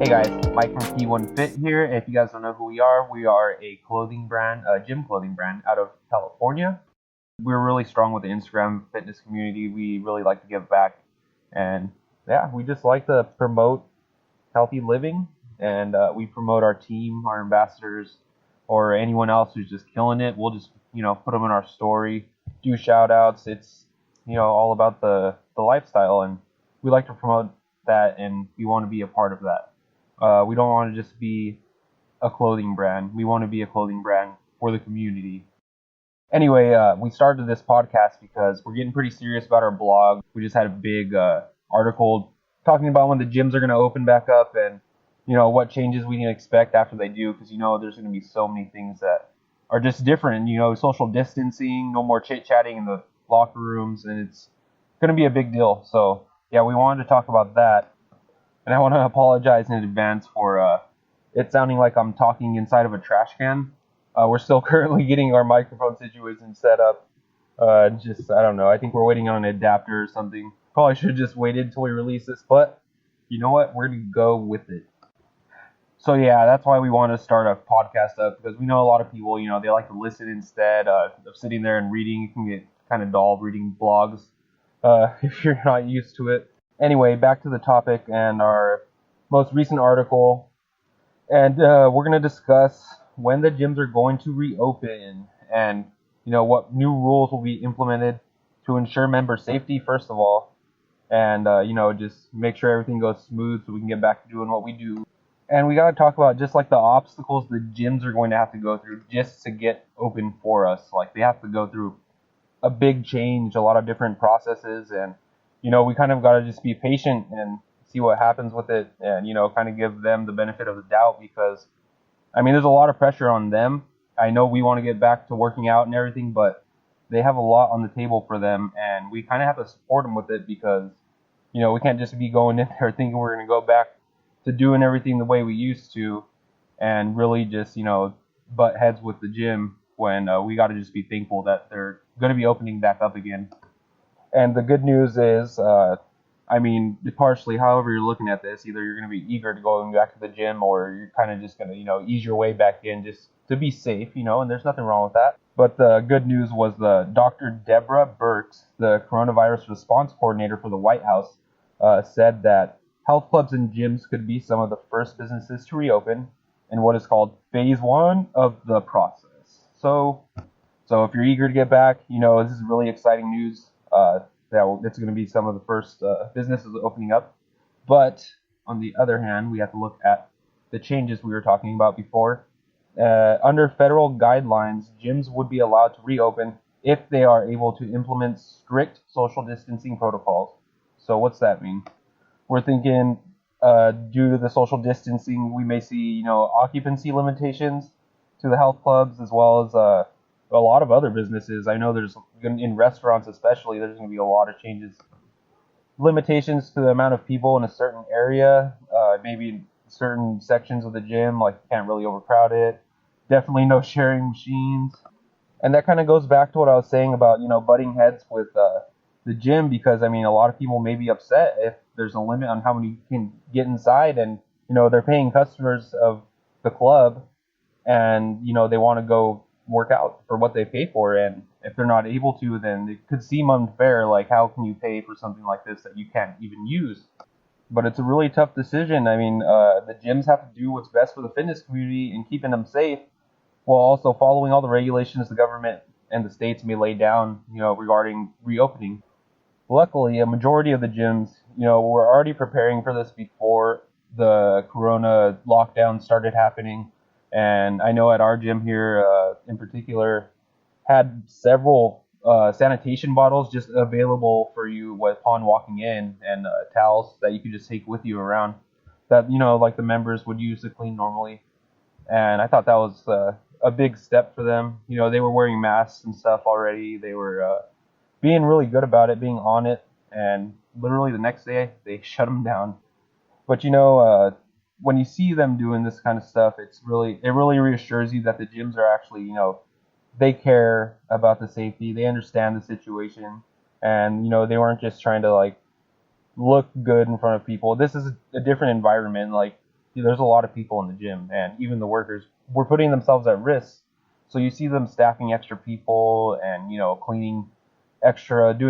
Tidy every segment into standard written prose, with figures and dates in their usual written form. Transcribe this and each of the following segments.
guys, Mike from P1 Fit here. If you guys don't know who we are a clothing brand, a gym clothing brand out of California. We're really strong with the Instagram fitness community. We really like to give back, and yeah, we just like to promote healthy living, and we promote our team, our ambassadors, or anyone else who's just killing it. We'll just put them in our story, do shout outs. It's all about the lifestyle, and we like to promote that, and we want to be a part of that. We don't want to just be a clothing brand. We want to be a clothing brand for the community. Anyway, we started this podcast because we're getting pretty serious about our blog. We just had a big article talking about when the gyms are going to open back up, and what changes we need to expect after they do, because there's going to be so many things that are just different. Social distancing, no more chit-chatting in the locker rooms, and it's going to be a big deal. So yeah, we wanted to talk about that. And I want to apologize in advance for it sounding like I'm talking inside of a trash can. We're still currently getting our microphone situation set up. I don't know. I think we're waiting on an adapter or something. Probably should have just waited until we release this, but you know what? We're going to go with it. So yeah, that's why we want to start a podcast up, because we know a lot of people, they like to listen instead of sitting there and reading. You can get kind of dull reading blogs if you're not used to it. Anyway, back to the topic and our most recent article. And we're going to discuss when the gyms are going to reopen, and what new rules will be implemented to ensure member safety, first of all, and just make sure everything goes smooth so we can get back to doing what we do. And we got to talk about just like the obstacles the gyms are going to have to go through just to get open for us. Like, they have to go through a big change, a lot of different processes, and we kind of got to just be patient and see what happens with it, and kind of give them the benefit of the doubt, because there's a lot of pressure on them. I know we want to get back to working out and everything, but they have a lot on the table for them, and we kind of have to support them with it, because we can't just be going in there thinking we're going to go back to doing everything the way we used to, and really just butt heads with the gym, when we got to just be thankful that they're going to be opening back up again. And the good news is, partially, however you're looking at this, either you're going to be eager to go back to the gym, or you're kind of just going to, ease your way back in just to be safe, and there's nothing wrong with that. But the good news was the Dr. Deborah Birx, the coronavirus response coordinator for the White House, said that health clubs and gyms could be some of the first businesses to reopen in what is called phase 1 of the process. So if you're eager to get back, this is really exciting news. It's going to be some of the first businesses opening up. But on the other hand, we have to look at the changes we were talking about before. Under federal guidelines, gyms would be allowed to reopen if they are able to implement strict social distancing protocols. So what's that mean? We're thinking due to the social distancing, we may see occupancy limitations to the health clubs, as well as a lot of other businesses. I know there's, in restaurants especially, there's going to be a lot of changes. Limitations to the amount of people in a certain area, maybe certain sections of the gym, like you can't really overcrowd it. Definitely no sharing machines. And that kind of goes back to what I was saying about, butting heads with the gym, because, a lot of people may be upset if there's a limit on how many can get inside, and, they're paying customers of the club, and, they want to go work out for what they pay for, and if they're not able to, then it could seem unfair. Like, how can you pay for something like this that you can't even use? But it's a really tough decision. The gyms have to do what's best for the fitness community and keeping them safe, while also following all the regulations the government and the states may lay down, regarding reopening. Luckily, a majority of the gyms, were already preparing for this before the corona lockdown started happening. And I know at our gym here, in particular, had several sanitation bottles just available for you upon walking in, and towels that you could just take with you around, that like the members would use to clean normally. And I thought that was a big step for them. They were wearing masks and stuff already. They were being really good about it, being on it, and literally the next day they shut them down. But when you see them doing this kind of stuff, it really reassures you that the gyms are actually, they care about the safety. They understand the situation, and they weren't just trying to look good in front of people. This is a different environment. Like, there's a lot of people in the gym, and even the workers were putting themselves at risk. So you see them staffing extra people and doing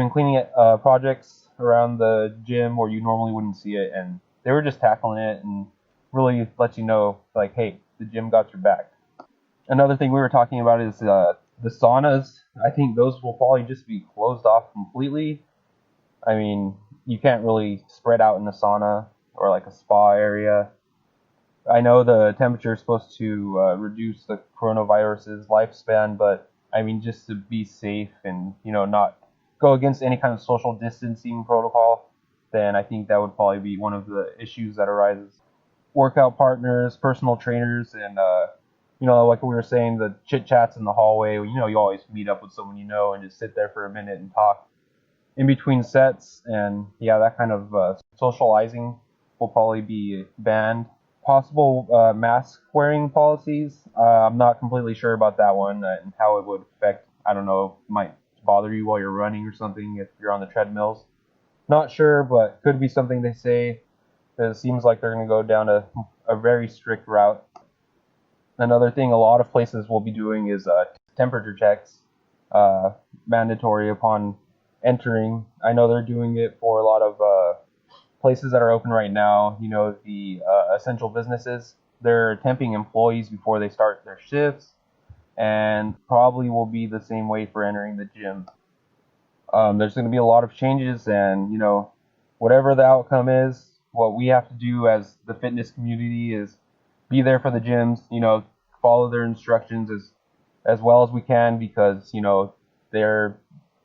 cleaning projects around the gym where you normally wouldn't see it, and they were just tackling it and really let you know, like, hey, the gym got your back. Another thing we were talking about is the saunas. I think those will probably just be closed off completely. I mean, you can't really spread out in a sauna or like a spa area. I know the temperature is supposed to reduce the coronavirus's lifespan, but I mean, just to be safe and not go against any kind of social distancing protocol, then I think that would probably be one of the issues that arises. Workout partners, personal trainers, and like we were saying, the chit chats in the hallway. You always meet up with someone and just sit there for a minute and talk in between sets, and yeah, that kind of socializing will probably be banned. Possible mask wearing policies. I'm not completely sure about that one and how it would affect. I don't know, it might bother you while you're running or something if you're on the treadmills. Not sure, but could be something they say. It seems like they're going to go down a very strict route. Another thing a lot of places will be doing is temperature checks, mandatory upon entering. I know they're doing it for a lot of places that are open right now. The essential businesses. They're temping employees before they start their shifts, and probably will be the same way for entering the gym. There's going to be a lot of changes, and whatever the outcome is, what we have to do as the fitness community is be there for the gyms. Follow their instructions as well as we can, because they're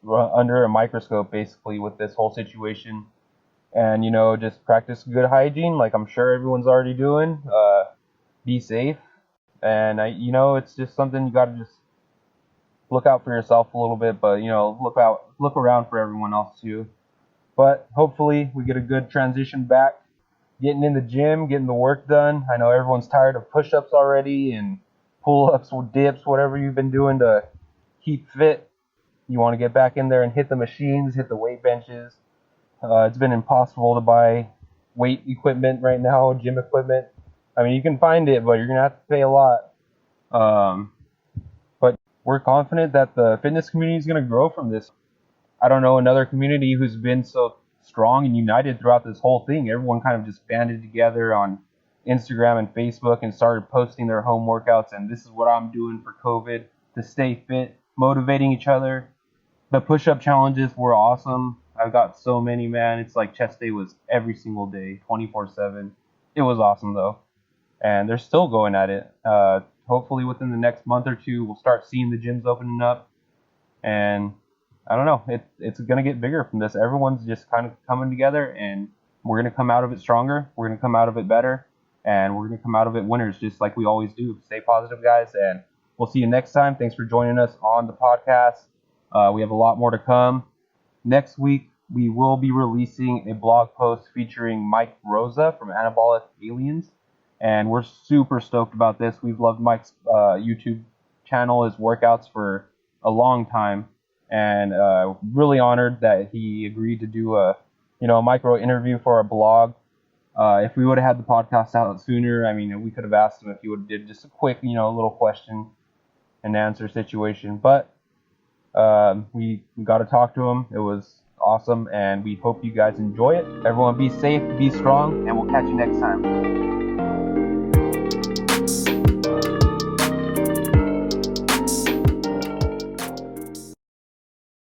under a microscope basically with this whole situation, and just practice good hygiene, like I'm sure everyone's already doing. Be safe, and it's just something you got to just look out for yourself a little bit, but look around for everyone else too. But hopefully we get a good transition back, getting in the gym, getting the work done. I know everyone's tired of push-ups already and pull-ups, dips, whatever you've been doing to keep fit. You want to get back in there and hit the machines, hit the weight benches. It's been impossible to buy weight equipment right now, gym equipment. I mean, you can find it, but you're going to have to pay a lot. But we're confident that the fitness community is going to grow from this. I don't know another community who's been so strong and united throughout this whole thing. Everyone kind of just banded together on Instagram and Facebook and started posting their home workouts, and this is what I'm doing for COVID to stay fit, motivating each other. The push-up challenges were awesome. I've got so many, man. It's like chest day was every single day, 24/7. It was awesome though, and they're still going at it. Hopefully within the next month or two, we'll start seeing the gyms opening up, and I don't know, it's going to get bigger from this. Everyone's just kind of coming together, and we're going to come out of it stronger. We're going to come out of it better, and we're going to come out of it winners, just like we always do. Stay positive, guys, and we'll see you next time. Thanks for joining us on the podcast. We have a lot more to come. Next week, we will be releasing a blog post featuring Mike Rosa from Anabolic Aliens, and we're super stoked about this. We've loved Mike's YouTube channel, his workouts for a long time, and really honored that he agreed to do a micro interview for our blog. If we would have had the podcast out sooner, I mean, we could have asked him if he would have did just a quick little question and answer situation, but we got to talk to him. It was awesome, and we hope you guys enjoy it. Everyone be safe, be strong, and we'll catch you next time.